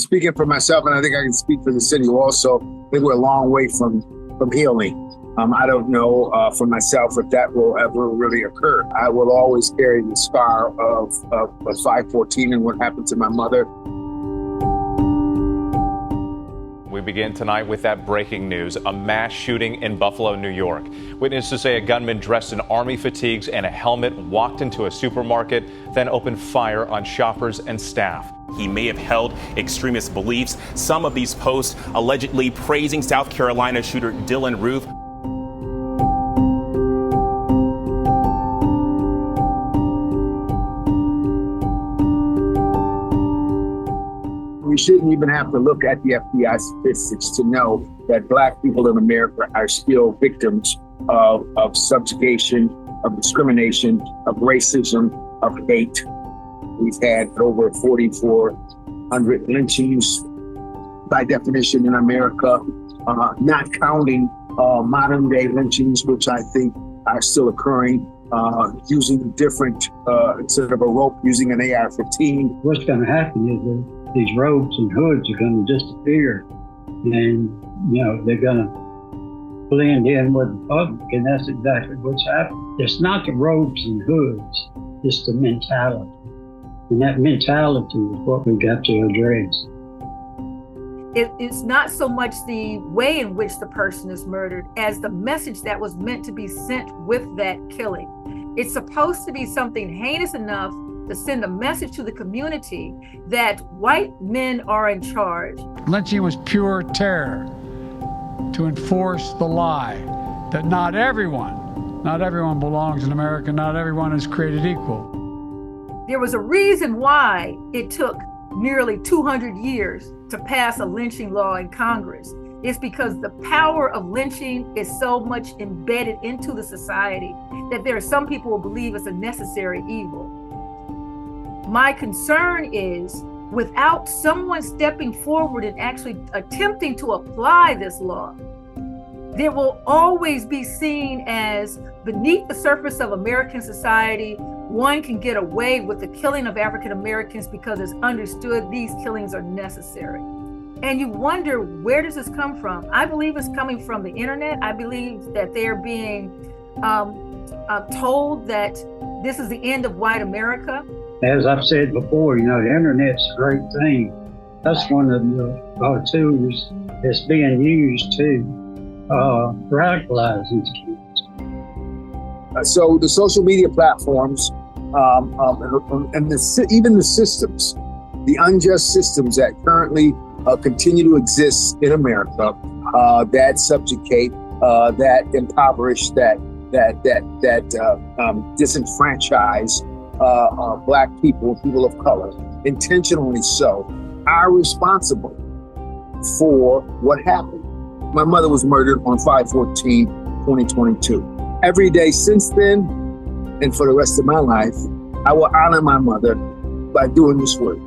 speaking for myself, and I think I can speak for the city also, I think we're a long way from healing. I don't know for myself if that will ever really occur. I will always carry the scar of 5/14 and what happened to my mother. We begin tonight with that breaking news, a mass shooting in Buffalo, New York. Witnesses say a gunman dressed in army fatigues and a helmet walked into a supermarket, then opened fire on shoppers and staff. He may have held extremist beliefs. Some of these posts allegedly praising South Carolina shooter Dylan Roof. We shouldn't even have to look at the FBI statistics to know that Black people in America are still victims of subjugation, of discrimination, of racism, of hate. We've had over 4,400 lynchings by definition in America, not counting modern day lynchings, which I think are still occurring, using different, instead of a rope, using an AR-15. What's going to happen is that these robes and hoods are going to disappear, and they're going to blend in with the public, and that's exactly what's happening. It's not the robes and hoods, it's the mentality, and that mentality is what we've got to address. It's not so much the way in which the person is murdered as the message that was meant to be sent with that killing. It's supposed to be something heinous enough to send a message to the community that white men are in charge. Lynching was pure terror to enforce the lie that not everyone belongs in America, not everyone is created equal. There was a reason why it took nearly 200 years to pass a lynching law in Congress. It's because the power of lynching is so much embedded into the society that there are some people who believe it's a necessary evil. My concern is, without someone stepping forward and actually attempting to apply this law, there will always be seen as beneath the surface of American society, one can get away with the killing of African Americans because it's understood these killings are necessary. And you wonder, where does this come from? I believe it's coming from the internet. I believe that they're being told that this is the end of white America. As I've said before, the internet's a great thing. That's one of the tools that's being used to radicalize these kids. So the social media platforms and even the systems, the unjust systems that currently continue to exist in America, that subjugate, that impoverish, that disenfranchise Black people, people of color, intentionally so, are responsible for what happened. My mother was murdered on 5/14/2022. Every day since then, and for the rest of my life, I will honor my mother by doing this work.